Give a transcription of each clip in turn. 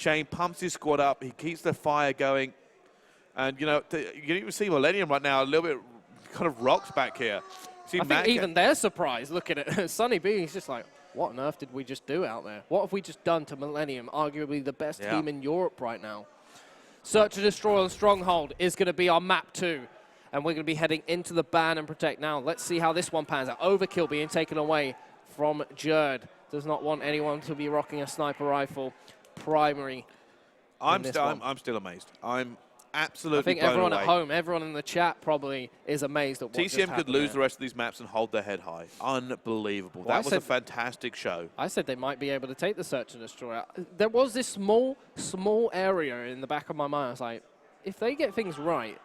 Shane pumps his squad up. He keeps the fire going. And, you know, you can even see Millenium right now a little bit kind of rocks back here. See I think even they're surprised looking at Sunny B. He's just like, what on earth did we just do out there? What have we just done to Millenium, arguably the best team in Europe right now? Search and Destroy on Stronghold is going to be our map 2. And we're going to be heading into the ban and protect now. Let's see how this one pans out. Overkill being taken away from Jerd. Does not want anyone to be rocking a sniper rifle primary. I'm still amazed. I'm absolutely I think blown everyone away. at home, everyone in the chat probably is amazed at what just TCM could lose there. the rest of these maps and hold their head high. Unbelievable. Well, that was a fantastic show. I said they might be able to take the Search and Destroy. There was this small area in the back of my mind. I was like, if they get things right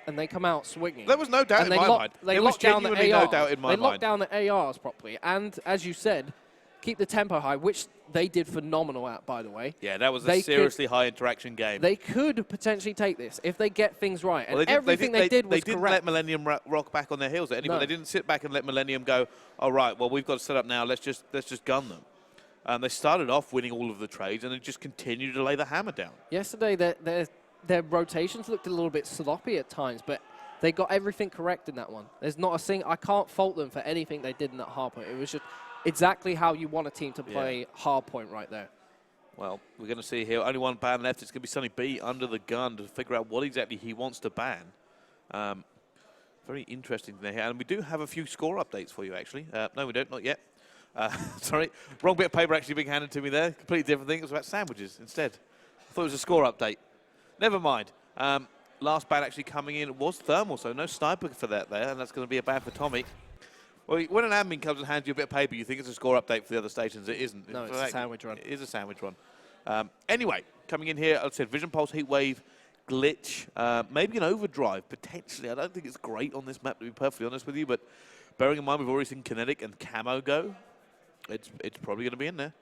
and they come out swinging. There was no doubt in my mind. They there was lock down the ARs. no doubt in my mind. They locked down the ARs properly. And as you said, keep the tempo high, which they did phenomenal at, by the way. Yeah, that was a seriously high interaction game. They could potentially take this if they get things right. And everything they did was correct. They didn't let Millenium rock back on their heels at any point. They didn't sit back and let Millenium go, all right, well, we've got to set up now. Let's just gun them. They started off winning all of the trades, and they just continued to lay the hammer down. Yesterday, their rotations looked a little bit sloppy at times, but they got everything correct in that one. There's not a single... I can't fault them for anything they did in that hardpoint. It was just exactly how you want a team to play hardpoint right there. Well, we're going to see here only one ban left. It's going to be Sunny B under the gun to figure out what exactly he wants to ban. Very interesting thing here. And we do have a few score updates for you, actually. No, we don't. Not yet. Sorry. Wrong bit of paper actually being handed to me there. Completely different thing. It was about sandwiches instead. I thought it was a score update. Never mind. Last ban actually coming in was Thermal, so no sniper for that there, and that's going to be a ban for Tommy. Well, when an admin comes and hands you a bit of paper, you think it's a score update for the other stations. It isn't. No, it's a sandwich run. It is a sandwich run. Anyway, coming in here, I said Vision Pulse, Heatwave, Glitch, maybe an Overdrive, potentially. I don't think it's great on this map, to be perfectly honest with you, but bearing in mind we've already seen Kinetic and Camo go, it's probably going to be in there.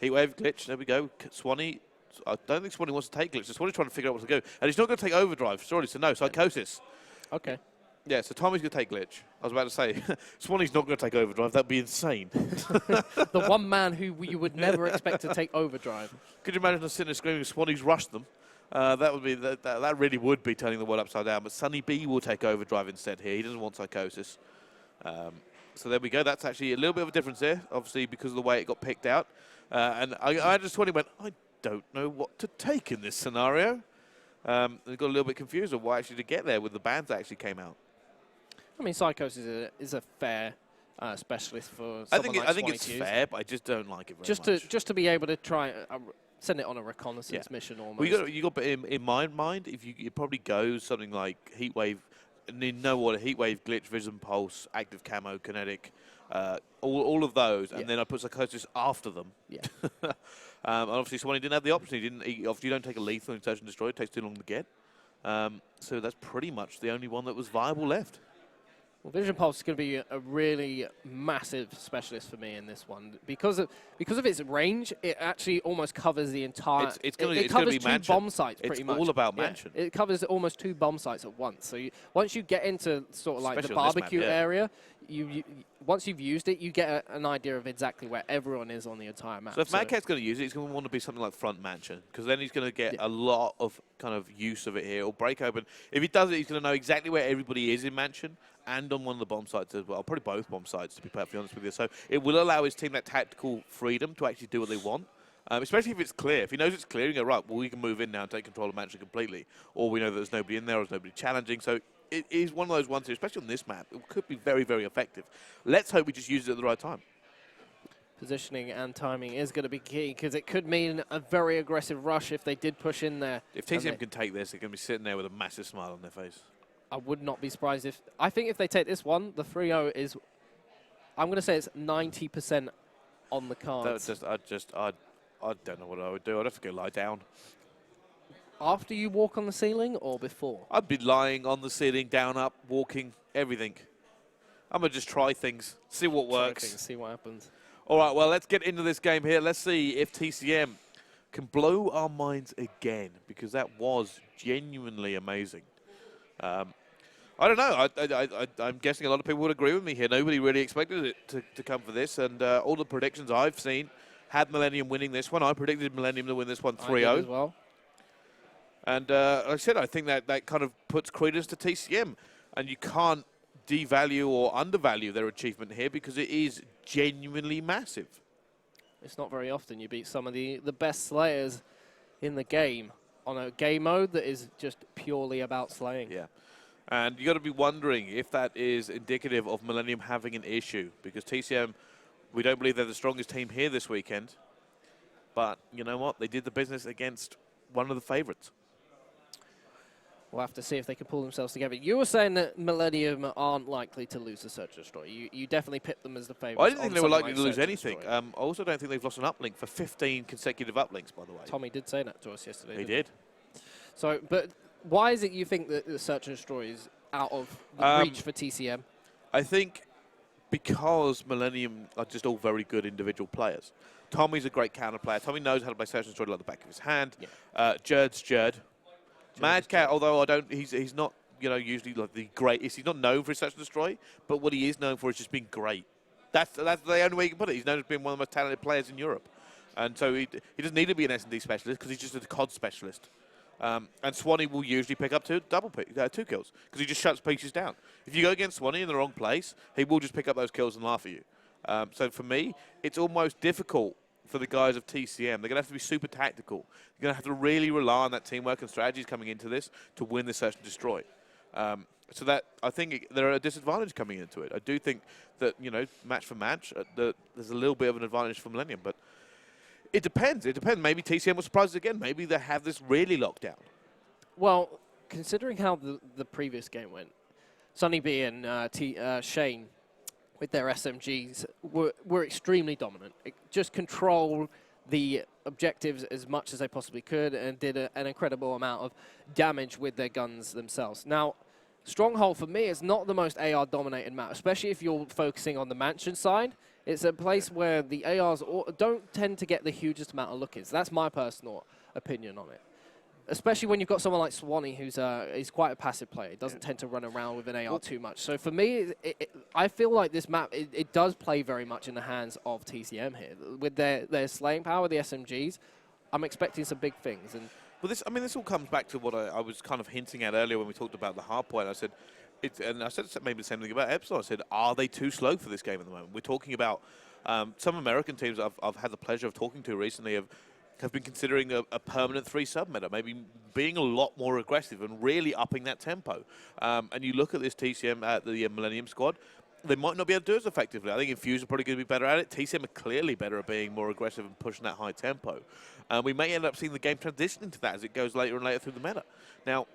Heatwave, Glitch, there we go. Swanee, I don't think Swanee wants to take Glitch. So Swanee's trying to figure out what to go. And he's not going to take Overdrive, surely, so no, Psychosis. Okay. Yeah, so Tommy's going to take Glitch. I was about to say, Swanee's not going to take Overdrive. That'd be insane. The one man who you would never expect to take Overdrive. Could you imagine us sitting there screaming, Swanee's rushed them? That would be that really would be turning the world upside down. But Sunny B will take Overdrive instead here. He doesn't want Psychosis. So there we go. That's actually a little bit of a difference there, obviously, because of the way it got picked out. And I just went, I don't know what to take in this scenario. And got a little bit confused of why actually to get there with the bans that actually came out. I mean, Psychosis is a fair specialist for someone like I think it's fair, but I just don't like it very much. Just to be able to try send it on a reconnaissance mission almost. Well, you got in my mind, if you probably go something like Heatwave, and you know what, Heatwave, Glitch, Vision Pulse, Active Camo, Kinetic, all of those, and then I put Psychosis after them. Yeah. And obviously, Swanee didn't have the option. Obviously, you don't take a lethal in Search and Destroy. It takes too long to get. So that's pretty much the only one that was viable left. Well, Vision Pulse is going to be a really massive specialist for me in this one because of its range. It actually almost covers the entire. It covers two bomb sites pretty much. It's all about Mansion. It covers almost 2 bomb sites at once. So once you get into sort of like the barbecue area, once you've used it, you get an idea of exactly where everyone is on the entire map. So if ManCave's going to use it, he's going to want to be something like Front Mansion, because then he's going to get a lot of kind of use of it here, or break open. If he does it, he's going to know exactly where everybody is in Mansion and on one of the bomb sites as well. Probably both bomb sites, to be perfectly honest with you. So it will allow his team that tactical freedom to actually do what they want. Especially if it's clear. If he knows it's clear, you go, right, well, we can move in now and take control of Mansion completely. Or we know that there's nobody in there, or there's nobody challenging. So it is one of those ones here, especially on this map, it could be very, very effective. Let's hope we just use it at the right time. Positioning and timing is going to be key, because it could mean a very aggressive rush if they did push in there. If TCM can take this, they're going to be sitting there with a massive smile on their face. I would not be surprised if... I think if they take this one, the 3-0 is... I'm going to say it's 90% on the cards. I don't know what I would do. I'd have to go lie down. After you walk on the ceiling or before? I'd be lying on the ceiling, down, up, walking, everything. I'm going to just try things, see what works. Try things, see what happens. All right, well, let's get into this game here. Let's see if TCM can blow our minds again, because that was genuinely amazing. I don't know. I'm guessing a lot of people would agree with me here. Nobody really expected it to come for this, and all the predictions I've seen had Millenium winning this one. I predicted Millenium to win this one 3-0. I did as well. And like I said, I think that kind of puts credence to TCM. And you can't devalue or undervalue their achievement here because it is genuinely massive. It's not very often you beat some of the best slayers in the game on a game mode that is just purely about slaying. Yeah. And you got to be wondering if that is indicative of Millenium having an issue, because TCM, we don't believe they're the strongest team here this weekend. But you know what? They did the business against one of the favorites. We'll have to see if they can pull themselves together. You were saying that Millenium aren't likely to lose the Search and Destroy. You definitely pipped them as the favourites. Well, I didn't think they were likely to lose Search and anything. Destroy. I also don't think they've lost an uplink for 15 consecutive uplinks, by the way. Tommy did say that to us yesterday. He did. So, but why is it you think that the Search and Destroy is out of the reach for TCM? I think because Millenium are just all very good individual players. Tommy's a great counter player. Tommy knows how to play Search and Destroy like the back of his hand. Yeah. Jerd's Jerd. Mad Cat, although he's not, usually like the greatest. He's not known for his Search and Destroy, but what he is known for is just being great. That's the only way you can put it. He's known as being one of the most talented players in Europe, and so he doesn't need to be an S&D specialist because he's just a COD specialist. And Swanee will usually pick up two kills because he just shuts pieces down. If you go against Swanee in the wrong place, he will just pick up those kills and laugh at you. So for me, it's almost difficult for the guys of TCM. They're going to have to be super tactical. They're going to have to really rely on that teamwork and strategies coming into this to win the Search and Destroy. So that I think there are a disadvantage coming into it. I do think that, match for match, there's a little bit of an advantage for Millenium, but it depends. It depends. Maybe TCM will surprise us again. Maybe they have this really locked down. Well, considering how the previous game went, Sonny B and Shane with their SMGs were extremely dominant. Just controlled the objectives as much as they possibly could and did an incredible amount of damage with their guns themselves. Now, Stronghold for me is not the most AR-dominated map, especially if you're focusing on the mansion side. It's a place where the ARs don't tend to get the hugest amount of look-ins. That's my personal opinion on it. Especially when you've got someone like Swanee, who's quite a passive player. He doesn't tend to run around with an AR too much. So for me, I feel like this map, it does play very much in the hands of TCM here. With their slaying power, the SMGs, I'm expecting some big things. And well, this all comes back to what I was kind of hinting at earlier when we talked about the hard point. I said, and I said maybe the same thing about Epsilon. I said, are they too slow for this game at the moment? We're talking about some American teams I've had the pleasure of talking to recently have been considering a permanent 3 sub-meta, maybe being a lot more aggressive and really upping that tempo. And you look at this TCM, the Millenium squad, they might not be able to do it as effectively. I think Infuse are probably going to be better at it. TCM are clearly better at being more aggressive and pushing that high tempo. We may end up seeing the game transition into that as it goes later and later through the meta. Now,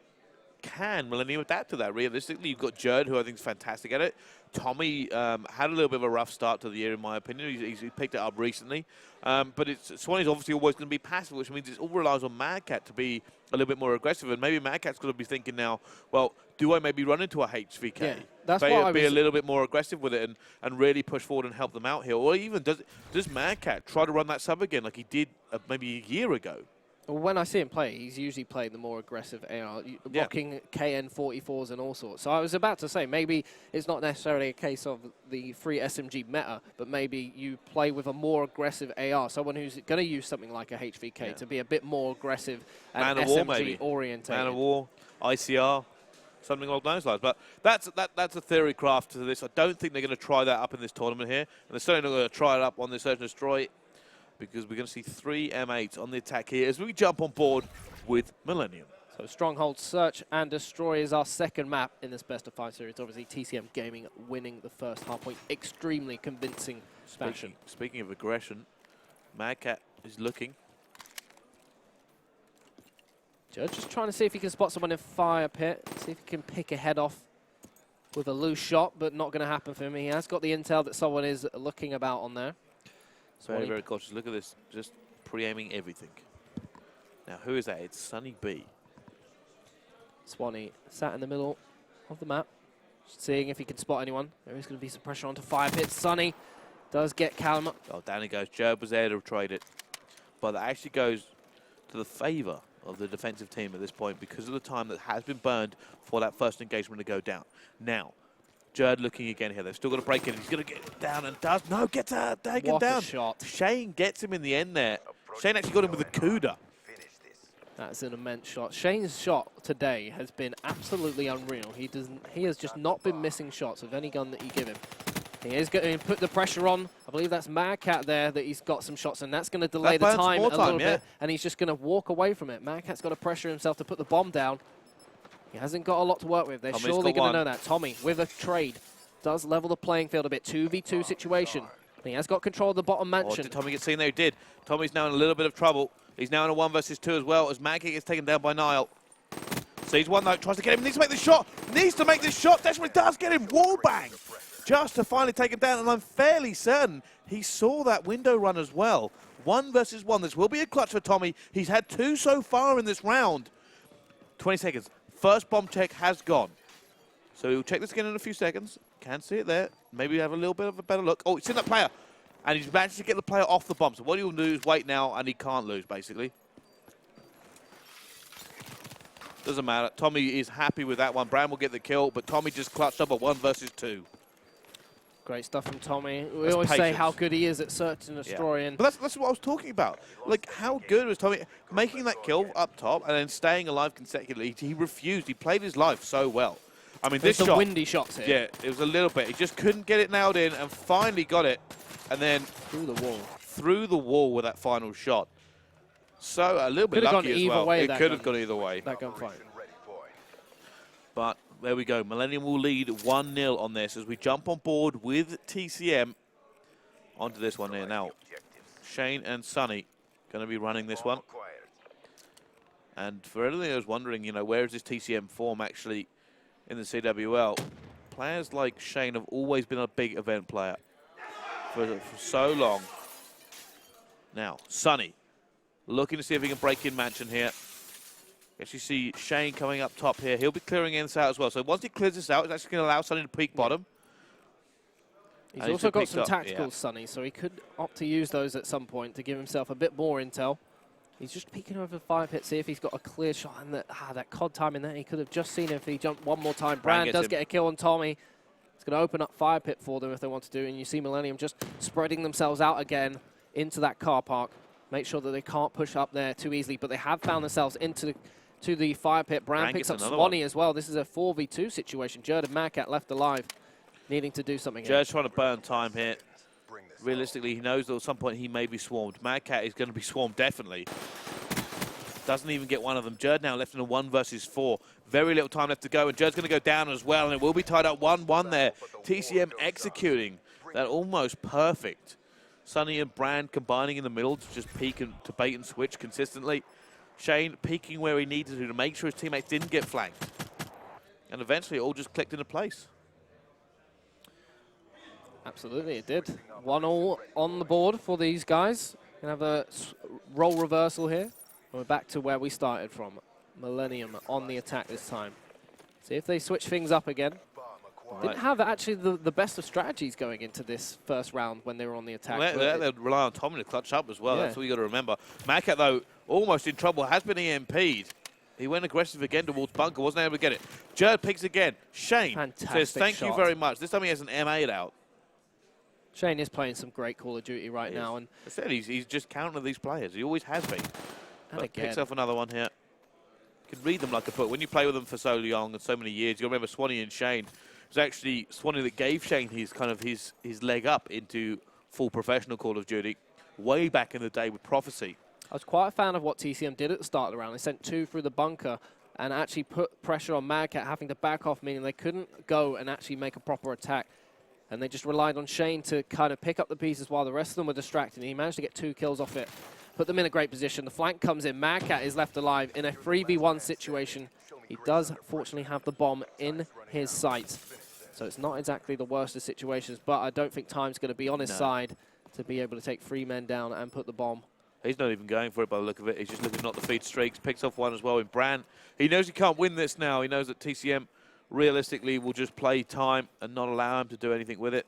can Millenium adapt to that? Realistically, you've got Jerd, who I think is fantastic at it. Tommy had a little bit of a rough start to the year, in my opinion. He's picked it up recently. But Swanee's obviously always going to be passive, which means it all relies on Mad Cat to be a little bit more aggressive. And maybe Mad Cat's got to be thinking now, well, do I maybe run into a HVK? Yeah, that's why I be a little bit more aggressive with it and really push forward and help them out here. Or even does Mad Cat try to run that sub again like he did maybe a year ago? Well, when I see him play, he's usually playing the more aggressive AR, rocking KN44s and all sorts. So I was about to say, maybe it's not necessarily a case of the free SMG meta, but maybe you play with a more aggressive AR, someone who's going to use something like a HVK to be a bit more aggressive and SMG-orientated. Man of War, ICR, something along those lines. But that's a theory craft to this. I don't think they're going to try that up in this tournament here. And they're certainly not going to try it up on this Search and Destroy, because we're going to see 3 M8s on the attack here as we jump on board with Millenium. So Stronghold Search and Destroy is our second map in this best-of-5 series. Obviously, TCM Gaming winning the first hardpoint. Extremely convincing fashion. Speaking of aggression, Mad Cat is looking. Judge just trying to see if he can spot someone in fire pit. See if he can pick a head off with a loose shot, but not going to happen for him. He has got the intel that someone is looking about on there. Very, very cautious. Look at this. Just pre-aiming everything. Now, who is that? It's Sonny B. Swanee sat in the middle of the map, seeing if he can spot anyone. There is going to be some pressure onto fire pit. Sonny does get Callum. Oh, down he goes. Job was there to trade it. But that actually goes to the favour of the defensive team at this point because of the time that has been burned for that first engagement to go down. Now, Jerd looking again here. They've still got to break in. He's going to get down and does. No, gets taken What down. a shot. Shane gets him in the end there. Shane actually got him with a CUDA. That's an immense shot. Shane's shot today has been absolutely unreal. He has just not been missing shots of any gun that you give him. He is going to put the pressure on. I believe that's Madcat there that he's got some shots, and that's going to delay the time a little bit, and he's just going to walk away from it. Madcat's got to pressure himself to put the bomb down. He hasn't got a lot to work with. They're surely going to know that. Tommy, with a trade, does level the playing field a bit. 2v2 situation. He has got control of the bottom mansion. Did Tommy get seen there? He did. Tommy's now in a little bit of trouble. He's now in a 1 versus 2 as well, as Madcat gets taken down by Niall. Sees one though, tries to get him, needs to make the shot. Needs to make this shot. Desperately does get him. Wall bang. Just to finally take him down, and I'm fairly certain he saw that window run as well. 1 versus 1. This will be a clutch for Tommy. He's had 2 so far in this round. 20 seconds. First bomb check has gone. So he'll check this again in a few seconds. Can see it there. Maybe have a little bit of a better look. Oh, he's seen that player. And he's managed to get the player off the bomb. So what he'll do is wait now, and he can't lose, basically. Doesn't matter. Tommy is happy with that one. Bram will get the kill, but Tommy just clutched up a 1 versus 2. Great stuff from Tommy. We always say how good he is at search and destroy. Yeah. But that's what I was talking about. Like, how good was Tommy making that kill up top and then staying alive consecutively? He refused. He played his life so well. I mean, this shot. Windy shots here. Yeah, it was a little bit. He just couldn't get it nailed in and finally got it. And then through the wall. Through the wall with that final shot. So a little bit lucky as well. It could have gone either way. That gunfight. But there we go. Millennium will lead 1-0 on this as we jump on board with TCM onto this one here. Now, Shane and Sonny going to be running this one. And for anyone who's wondering, you know, where is this TCM form actually in the CWL? Players like Shane have always been a big event player for so long. Now, Sonny looking to see if he can break in Mansion here. As you see Shane coming up top here, he'll be clearing this out as well. So once he clears this out, it's actually going to allow Sonny to peek bottom. He's also got some tacticals, Sonny, so he could opt to use those at some point to give himself a bit more intel. He's just peeking over 5 hits, see if he's got a clear shot, and that COD time in there, he could have just seen it if he jumped one more time. Brand does get a kill on Tommy. It's going to open up fire pit for them if they want to do, and you see Millennium just spreading themselves out again into that car park. Make sure that they can't push up there too easily, but they have found themselves into the fire pit. Brand picks up Swanee as well. This is a 4v2 situation. Jerd and Madcat left alive, needing to do something. Jerd's trying to burn time here. Realistically, he knows that at some point he may be swarmed. Madcat is going to be swarmed, definitely. Doesn't even get one of them. Jerd now left in a 1 versus 4. Very little time left to go, and Jerd's going to go down as well, and it will be tied up 1-1 there. TCM executing that almost perfect. Sonny and Brand combining in the middle to just peek and to bait and switch consistently. Shane peeking where he needed to make sure his teammates didn't get flanked. And eventually it all just clicked into place. Absolutely, it did. 1-1 on the board for these guys. Going to have a role reversal here. And we're back to where we started from. Millennium on the attack this time. See if they switch things up again. Didn't have actually the best of strategies going into this first round when they were on the attack. Well, they'd rely on Tommy to clutch up as well. Yeah. That's what you got to remember. Madcat, though, almost in trouble, has been EMP'd. He went aggressive again towards Bunker, wasn't able to get it. Jerd picks again. Shane says, thank you very much. This time he has an M8 out. Shane is playing some great Call of Duty right now. And I said he's just counting these players. He always has been. And picks up another one here. You can read them like a book. When you play with them for so long and so many years, you'll remember Swanee and Shane. It was actually Swanee that gave Shane his leg up into full professional Call of Duty way back in the day with Prophecy. I was quite a fan of what TCM did at the start of the round. They sent 2 through the bunker and actually put pressure on Madcat having to back off, meaning they couldn't go and actually make a proper attack. And they just relied on Shane to kind of pick up the pieces while the rest of them were distracted. And he managed to get 2 kills off it, put them in a great position. The flank comes in. Madcat is left alive in a 3v1 situation. He does fortunately have the bomb in his sights. So it's not exactly the worst of situations, but I don't think time's going to be on his side to be able to take 3 men down and put the bomb. He's not even going for it by the look of it. He's just looking not the feed streaks. Picks off one as well in Brand. He knows he can't win this now. He knows that TCM realistically will just play time and not allow him to do anything with it.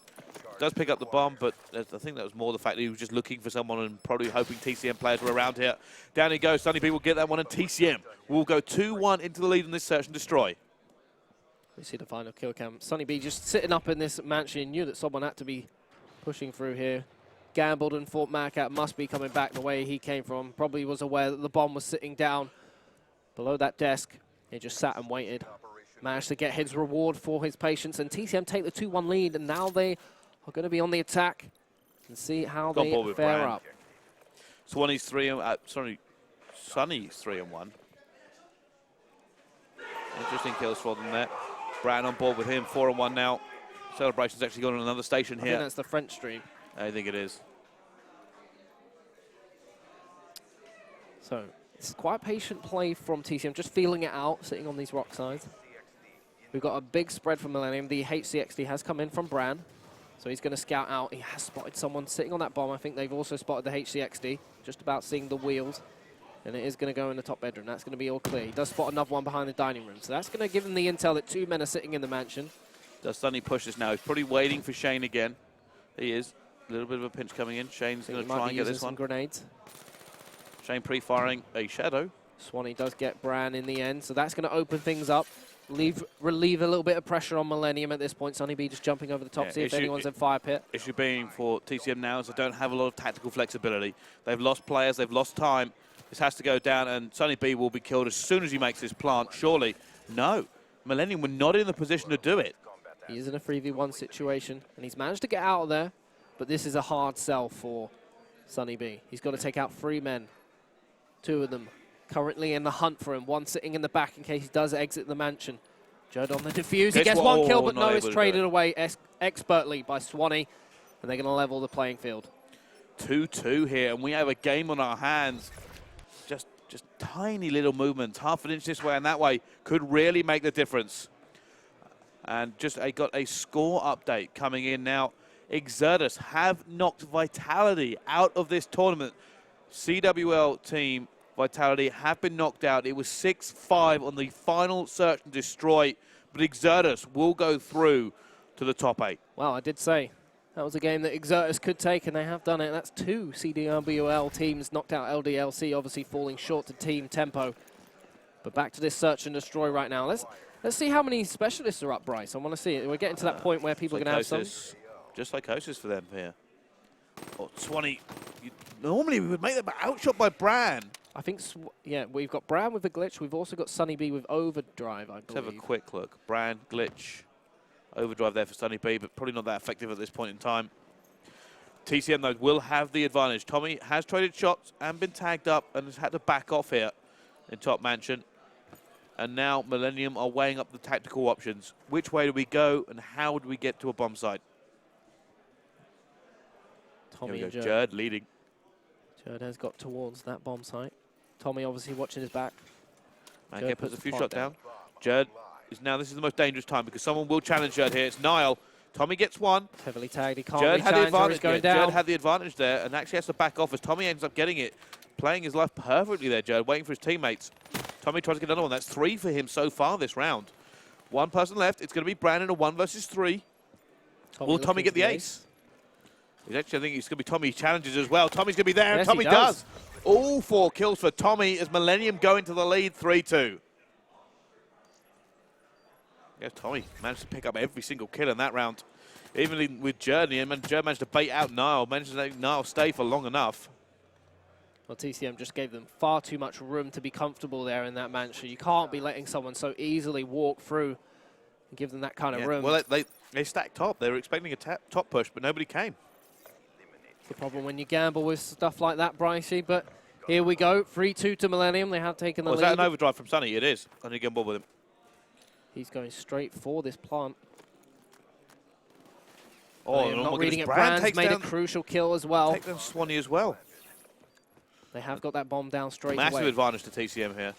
Does pick up the bomb, but I think that was more the fact that he was just looking for someone and probably hoping TCM players were around here. Down he goes. Sunny B will get that one, and TCM will go 2-1 into the lead in this search and destroy. We see the final kill cam. Sunny B just sitting up in this mansion, knew that someone had to be pushing through here. Gambled and thought Marcat must be coming back the way he came from. Probably was aware that the bomb was sitting down below that desk. He just sat and waited. Managed to get his reward for his patience, and TCM take the 2-1 lead, and now they are going to be on the attack and see how they fare up. Sunny's 3-1. Interesting kills for them there. Bran on board with him, 4-1 now. Celebration's actually gone on another station here. I think that's the French stream. I think it is. So it's quite patient play from TCM, just feeling it out, sitting on these rock sides. We've got a big spread from Millenium. The HCXD has come in from Bran, so he's going to scout out. He has spotted someone sitting on that bomb. I think they've also spotted the HCXD, just about seeing the wheels. And it is going to go in the top bedroom. That's going to be all clear. He does spot another one behind the dining room. So that's going to give him the intel that 2 men are sitting in the mansion. Does Sunny push this now? He's probably waiting for Shane again. He is. A little bit of a pinch coming in. Shane's going to try and get this one. Grenades. Shane pre-firing a shadow. Swanee does get Bran in the end. So that's going to open things up. Relieve a little bit of pressure on Millenium at this point. Sunny B just jumping over the top, see if anyone's in fire pit. Issue being for TCM now is they don't have a lot of tactical flexibility. They've lost players, they've lost time. This has to go down, and Sunny B will be killed as soon as he makes this plant, surely. No, Millenium were not in the position to do it. He is in a 3v1 situation, and he's managed to get out of there, but this is a hard sell for Sunny B. He's got to take out 3 men, 2 of them currently in the hunt for him, 1 sitting in the back in case he does exit the mansion. Judd on the defuse, he gets 1 kill, but no, it's traded away expertly by Swanee, and they're going to level the playing field. 2-2 here, and we have a game on our hands. Just tiny little movements, half an inch this way and that way, could really make the difference. And just got a score update coming in now. Exertus have knocked Vitality out of this tournament. CWL team Vitality have been knocked out. It was 6-5 on the final search and destroy, but Exertus will go through to the top 8. Well, I did say that was a game that Exertus could take, and they have done it. That's 2 CWL teams knocked out. LDLC obviously falling short to team tempo. But back to this search and destroy right now. Let's see how many specialists are up, Bryce. I want to see it. We're getting to that point where people are going to have some. Just psychosis for them here. Oh, Swanee. Normally we would make them outshot by Bran. I think, yeah, we've got Bran with a glitch. We've also got Sunny B with overdrive, I believe. Let's have a quick look. Bran, glitch, overdrive there for Sunny B, but probably not that effective at this point in time. TCM, though, will have the advantage. Tommy has traded shots and been tagged up and has had to back off here in top mansion. And now Millenium are weighing up the tactical options. Which way do we go and how do we get to a bomb site? Tommy and Jerd leading. Jerd has got towards that bomb site. Tommy obviously watching his back. ManCave puts a few shots down. Jerd is now, this is the most dangerous time because someone will challenge Jerd here. It's Niall. Tommy gets 1. Heavily tagged. He can't Jerd had the advantage. Going down. Jerd had the advantage there and actually has to back off as Tommy ends up getting it. Playing his life perfectly there, Jerd, waiting for his teammates. Tommy tries to get another one. That's 3 for him so far this round. 1 person left. It's going to be Brandon, a 1 versus 3. Will Tommy get the ace? I think it's going to be Tommy challenges as well. Tommy's going to be there, and Tommy does. All 4 kills for Tommy as Millenium go into the lead 3-2. Yeah, Tommy managed to pick up every single kill in that round. Even with Journey, and Jerd managed to bait out Niall. Managed to make Niall stay for long enough. Well, TCM just gave them far too much room to be comfortable there in that mansion. You can't be letting someone so easily walk through and give them that kind of room. Well, they stacked top. They were expecting a top push, but nobody came. It's the problem when you gamble with stuff like that, Brycey. But here we go. 3-2 to Millenium. They have taken the lead. Is that an overdrive from Sunny? It is. I need to get on board with him. He's going straight for this plant. Oh, not reading it. Brand's made a crucial kill as well. Take down Swanee as well. They have got that bomb down straight away. Massive advantage to TCM here.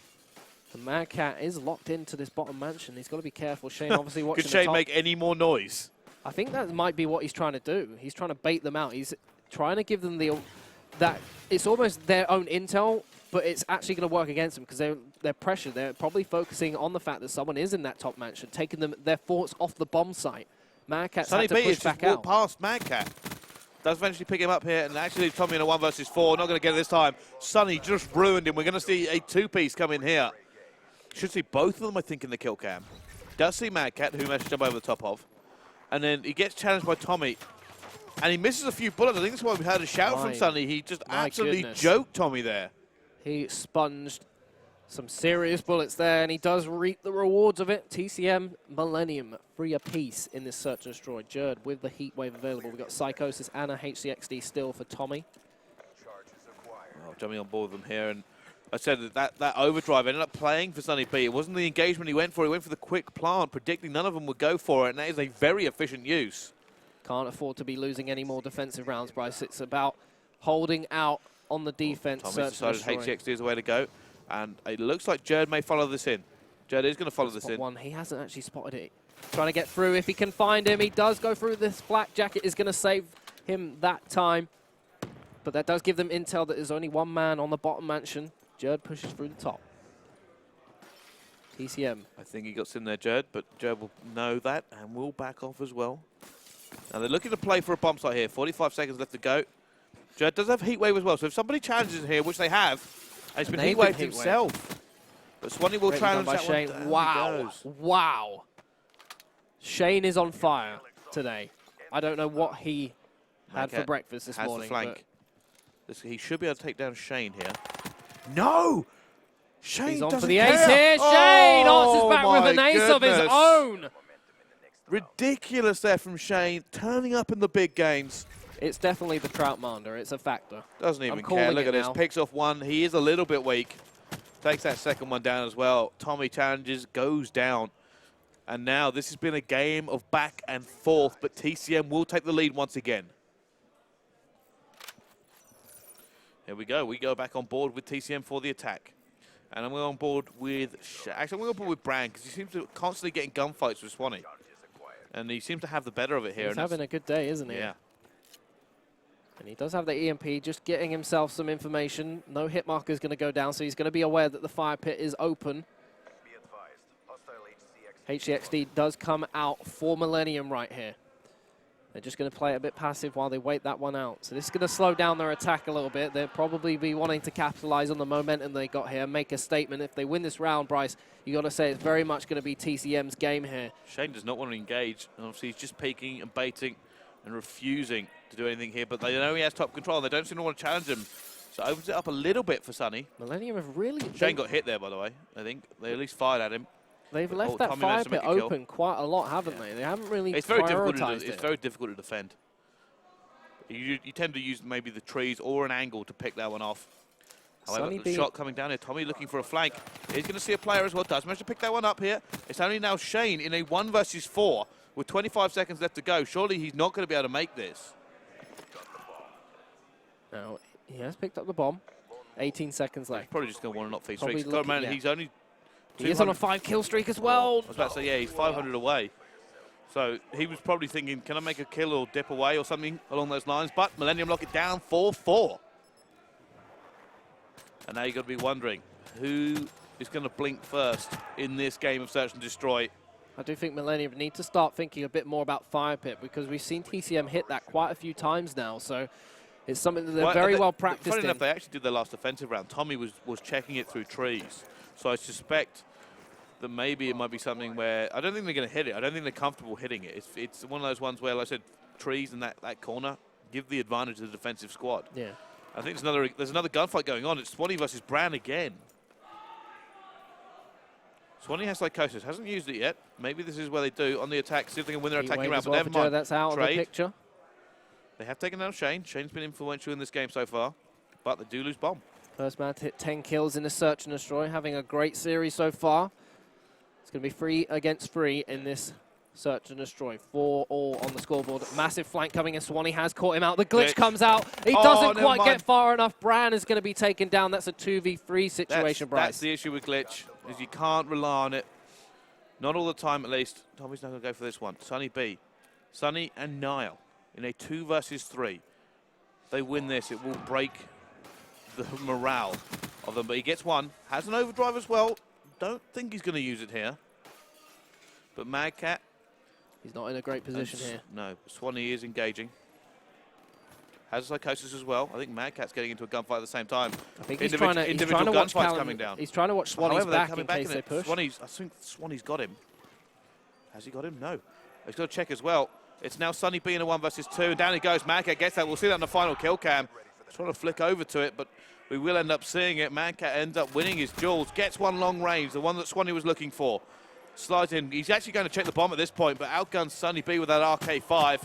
The Mad Cat is locked into this bottom mansion. He's got to be careful. Shane obviously watching Could Shane make any more noise? I think that might be what he's trying to do. He's trying to bait them out. He's trying to give them that it's almost their own intel, but it's actually going to work against them because they're pressured. They're probably focusing on the fact that someone is in that top mansion, taking their thoughts off the bomb site. Mad Cat's had to push back out. Past Mad Cat. Does eventually pick him up here, and actually Tommy in a 1 versus 4. Not going to get it this time. Sunny just ruined him. We're going to see a 2-piece come in here. Should see both of them, I think, in the kill cam. does see Mad Cat, who he managed to jump over the top of. And then he gets challenged by Tommy. And he misses a few bullets. I think that's why we heard a shout from Sunny. He just absolutely joked Tommy there. He sponged some serious bullets there, and he does reap the rewards of it. TCM, Millenium, 3 apiece in this search and destroy. Jerd with the heat wave available. We've got Psychosis and a HCXD still for Tommy. Oh, jumping on board with them here. And I said that overdrive ended up playing for Sunny B. It wasn't the engagement he went for. He went for the quick plant, predicting none of them would go for it. And that is a very efficient use. Can't afford to be losing any more defensive rounds, Bryce. It's about holding out on the defense. Tommy's decided HCXD is the way to go. And it looks like Jerd may follow this in. Jerd is going to follow this in. One. He hasn't actually spotted it. Trying to get through if he can find him. He does go through. This black jacket is going to save him that time. But that does give them intel that there's only one man on the bottom mansion. Jerd pushes through the top. TCM. I think he got in there, Jerd, but Jerd will know that and will back off as well. Now they're looking to play for a bomb site here. 45 seconds left to go. Jerd does have heat wave as well, so if somebody challenges here, which they have, and he's been heat waved himself. But Swanee will challenge that Shane. one. Wow. Wow. Shane is on fire today. I don't know what he had for breakfast this morning. The flank. He should be able to take down Shane here. No! Shane he's on doesn't for the care. ace here. Shane answers back with an ace of his own. Ridiculous there from Shane, turning up in the big games. It's definitely the Troutmander. It's a factor. Doesn't even care. Look at this. Picks off one. He is a little bit weak. Takes that second one down as well. Tommy challenges, goes down. And now this has been a game of back and forth, but TCM will take the lead once again. Here we go. We go back on board with TCM for the attack. And I'm going on board with... Actually, I'm going on board with Brand, because he seems to constantly get in gunfights with Swanee. And he seems to have the better of it here. He's having a good day, isn't he? Yeah. And he does have the EMP, just getting himself some information. No hit marker is going to go down, so he's going to be aware that the fire pit is open. HCXD does come out for Millenium right here. They're just going to play it a bit passive while they wait that one out. So this is going to slow down their attack a little bit. They'll probably be wanting to capitalize on the momentum they got here, make a statement. If they win this round, Bryce, you got to say it's very much going to be TCM's game here. Shane does not want to engage. And obviously, he's just peeking and baiting and refusing to do anything here. But they know he has top control. They don't seem to want to challenge him. So it opens it up a little bit for Sunny. Millenium have really... Shane got hit there, by the way, I think. They at least fired at him. They've left that fire pit open quite a lot, haven't they? They haven't really prioritized it. It's very difficult to defend. You tend to use maybe the trees or an angle to pick that one off. However, the shot coming down here. Tommy looking for a flank. He's going to see a player as well. Does manage to pick that one up here. It's only now Shane in a 1 versus 4 with 25 seconds left to go. Surely he's not going to be able to make this. Now, he has picked up the bomb. 18 seconds left. He's probably just going to want to knock 3 streaks. He's only... He is on a 5-kill streak as well. I was about to say, yeah, he's 500 away. So he was probably thinking, can I make a kill or dip away or something along those lines? But Millenium lock it down 4-4. And now you've got to be wondering, who is going to blink first in this game of Search and Destroy? I do think Millenium need to start thinking a bit more about Fire Pit, because we've seen TCM hit that quite a few times now. So it's something that they're very well practiced Funny enough, they actually did their last offensive round. Tommy was checking it through trees. So I suspect that maybe it might be something where I don't think they're going to hit it. I don't think they're comfortable hitting it. It's one of those ones where, like I said, trees in that corner give the advantage to the defensive squad. Yeah. I think there's another gunfight going on. It's Swanee versus Brand again. Swanee has Psychosis. Hasn't used it yet. Maybe this is where they do on the attack. See if they can win their attacking round. But never mind. That's out of the picture. They have taken down Shane. Shane's been influential in this game so far, but they do lose bomb. First man to hit 10 kills in the Search and Destroy, having a great series so far. It's going to be 3 against 3 in this Search and Destroy. 4 all on the scoreboard. Massive flank coming in. Swanee has caught him out. The glitch comes out. He doesn't quite get far enough. Bran is going to be taken down. That's a 2v3 situation, Bryce. That's the issue with glitch, is you can't rely on it. Not all the time, at least. Tommy's not going to go for this one. Sunny B. Sunny and Niall in a 2 versus 3. If they win this, it will break the morale of them. But he gets one. Has an overdrive as well. Don't think he's going to use it here. But Mad Cat... He's not in a great position here. No, Swanee is engaging. Has Psychosis as well. I think Mad Cat's getting into a gunfight at the same time. I think he's trying to watch gunfights coming down. He's trying to watch Swanee's back in case they push. I think Swanee's got him. Has he got him? No. He's got to check as well. It's now Sunny B in a 1 versus 2. And down he goes. ManCave gets that. We'll see that in the final kill cam. Trying to flick over to it, but we will end up seeing it. ManCave ends up winning his duels. Gets one long range, the one that Swanee was looking for. Slides in. He's actually going to check the bomb at this point, but outguns Sunny B with that RK5.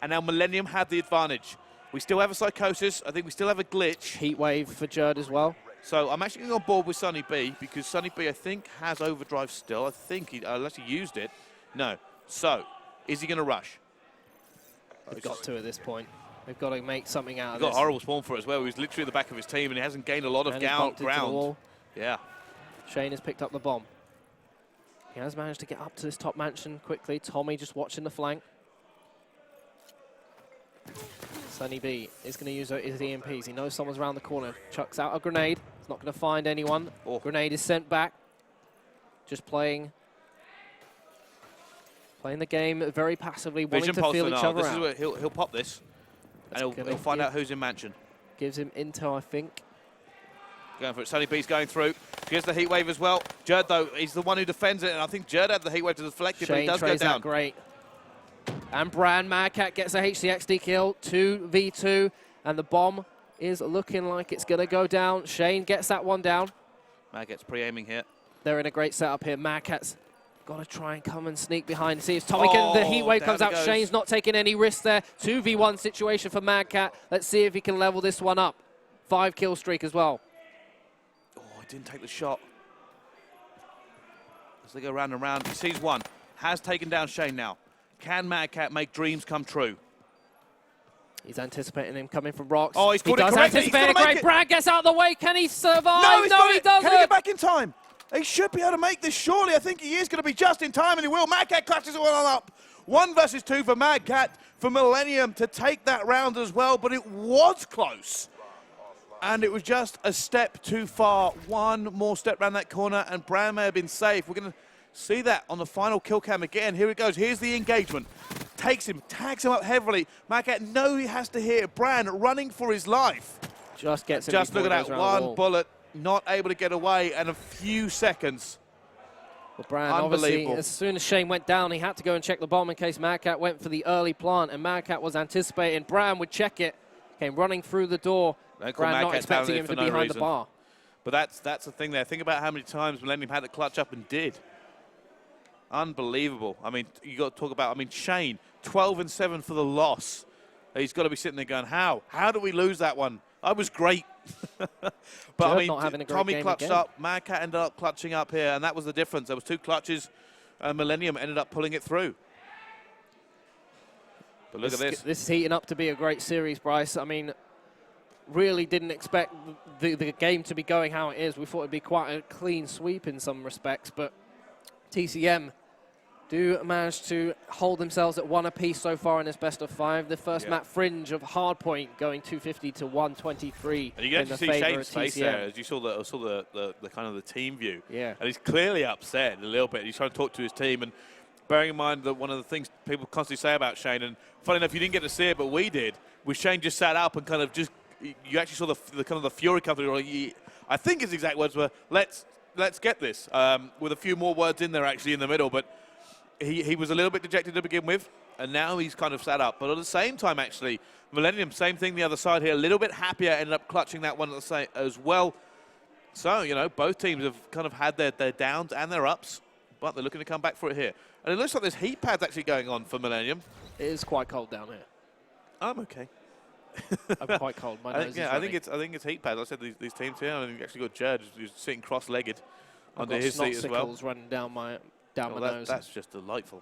And now Millenium had the advantage. We still have a Psychosis. I think we still have a glitch. Heat wave for Jerd as well. So I'm actually going on board with Sunny B because Sunny B, I think, has overdrive still. I think unless he used it. No. So, is he going to rush? They've got to at this point. They've got to make something out of He's this. got a horrible spawn for it as well. He was literally at the back of his team and he hasn't gained a lot of ground. Yeah. Shane has picked up the bomb. He has managed to get up to this top mansion quickly. Tommy just watching the flank. Sunny B is going to use his EMPs. He knows someone's around the corner. Chucks out a grenade. He's not going to find anyone. Oh. Grenade is sent back. Just playing the game very passively, wanting to feel each other this out. Is where he'll pop this, and he'll find out who's in mansion. Gives him intel, I think. Going for it. Sunny B's going through. Here's the heat wave as well. Jerd, though, he's the one who defends it, and I think Jerd had the heat wave to deflect it, but he does go down. Great. And Bran ManCave gets a HCXD kill, 2v2, and the bomb is looking like it's going to go down. Shane gets that one down. ManCave's pre-aiming here. They're in a great setup here. ManCave's got to try and come and sneak behind. See if Tommy can. The heat wave comes out. Shane's not taking any risks there. 2v1 situation for ManCave. Let's see if he can level this one up. 5 kill streak as well. Oh, he didn't take the shot. As they go round and round, he sees one. Has taken down Shane now. Can ManCave make dreams come true? He's anticipating him coming from rocks. Oh, he's caught it correctly. He's anticipate a great. Brad gets out of the way. Can he survive? No, he doesn't. Can he get back in time? He should be able to make this, surely. I think he is going to be just in time, and he will. ManCave clutches it one up. 1 versus 2 for ManCave, for Millenium to take that round as well, but it was close. And it was just a step too far. One more step around that corner, and Bran may have been safe. We're going to see that on the final kill cam again. Here it goes. Here's the engagement. Takes him, tags him up heavily. ManCave, no, he has to hit. Bran running for his life. Just gets him. Just look at that, one bullet. Not able to get away, and a few seconds. Well, Bran, obviously, as soon as Shane went down, he had to go and check the bomb in case ManCave went for the early plant, and ManCave was anticipating. Bran would check it, came running through the door. Bran not expecting him to be behind the bar. But that's the thing there. Think about how many times Millenium had to clutch up and did. Unbelievable. I mean, you got to talk about, Shane, 12 and 7 for the loss. He's got to be sitting there going, how? How do we lose that one? I was great. But I mean, Tommy clutched up, ManCave ended up clutching up here, and that was the difference. There was 2 clutches, and Millenium ended up pulling it through. But look at this. This is heating up to be a great series, Bryce. I mean, really didn't expect the game to be going how it is. We thought it'd be quite a clean sweep in some respects, but TCM do manage to hold themselves at 1 apiece so far in this best of 5. The first map fringe of Hardpoint going 250 to 123. And you can actually see Shane's face there as you saw the kind of the team view. Yeah. And he's clearly upset a little bit. He's trying to talk to his team, and bearing in mind that one of the things people constantly say about Shane, and funny enough, you didn't get to see it, but we did, was Shane just sat up and kind of just, you actually saw the kind of the fury come through. I think his exact words were, let's get this, with a few more words in there actually in the middle, but he was a little bit dejected to begin with, and now he's kind of sat up. But at the same time, actually, Millenium, same thing the other side here, a little bit happier, ended up clutching that one as well. So, you know, both teams have kind of had their downs and their ups, but they're looking to come back for it here. And it looks like there's heat pads actually going on for Millenium. It is quite cold down here. I'm okay. I'm quite cold. My nose is running. I think it's heat pads. I said these teams here, and you actually got Jerd who's sitting cross-legged under his seat as well. Running down my nose. That's just delightful.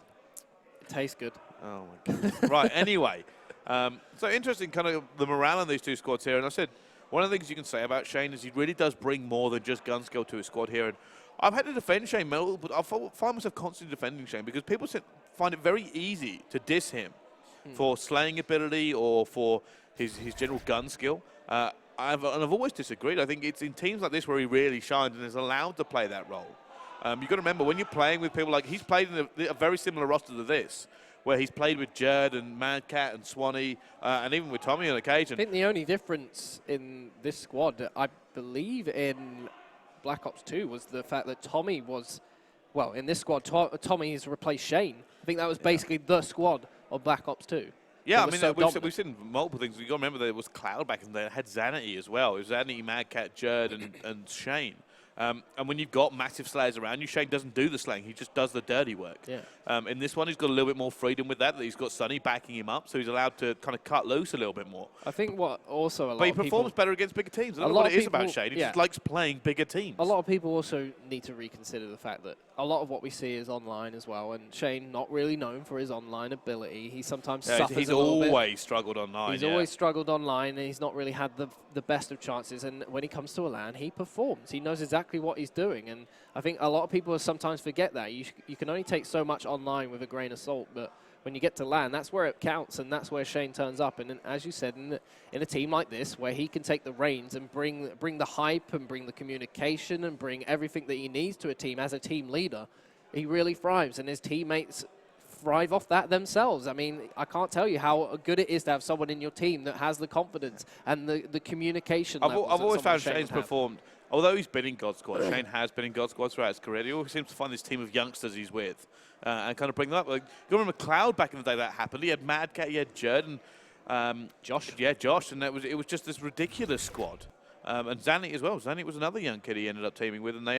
It tastes good. Oh my goodness. Right. Anyway, so interesting, kind of the morale on these two squads here. And I said one of the things you can say about Shane is he really does bring more than just gun skill to his squad here. And I've had to defend Shane Mel, but I find myself constantly defending Shane because people find it very easy to diss him for slaying ability or for his general gun skill. I've always disagreed. I think it's in teams like this where he really shines and is allowed to play that role. You've got to remember, when you're playing with people like, he's played in a very similar roster to this, where he's played with Jerd and ManCave and Swanee, and even with Tommy on occasion. I think the only difference in this squad, I believe in Black Ops 2, was the fact that Tommy was well, in this squad, Tommy's replaced Shane. I think that was basically the squad of Black Ops 2. Yeah, I mean, we've seen multiple things. You've got to remember that it was Cloud back in there. It had Zanity as well. It was Zanity, Mad Cat, Jerd, and Shane. And when you've got massive slayers around you, Shane doesn't do the slaying. He just does the dirty work. Yeah. In this one, he's got a little bit more freedom with that. He's got Sonny backing him up, so he's allowed to kind of cut loose a little bit more. I think what also a lot of people... But he performs better against bigger teams. I don't know what it is about Shane. He just likes playing bigger teams. A lot of people also need to reconsider the fact that a lot of what we see is online as well, and Shane not really known for his online ability. He sometimes suffers he's a little bit. always struggled online. He's always struggled online, and he's not really had the best of chances. And when he comes to a LAN, he performs. He knows exactly what he's doing. And I think a lot of people sometimes forget that. You can only take so much online with a grain of salt, but when you get to LAN, that's where it counts, and that's where Shane turns up. And as you said, in a team like this, where he can take the reins and bring the hype and bring the communication and bring everything that he needs to a team as a team leader, he really thrives, and his teammates thrive off that themselves. I mean, I can't tell you how good it is to have someone in your team that has the confidence and the communication. I've always found Shane's performed. Although he's been in God Squad, Shane has been in God Squad throughout his career. He always seems to find this team of youngsters he's with and kind of bring them up. Like, you remember Cloud back in the day that happened. He had Mad Cat, he had Jerd, and Josh. Yeah, Josh, and it was just this ridiculous squad. And Zanny as well. Zanny was another young kid he ended up teaming with, and they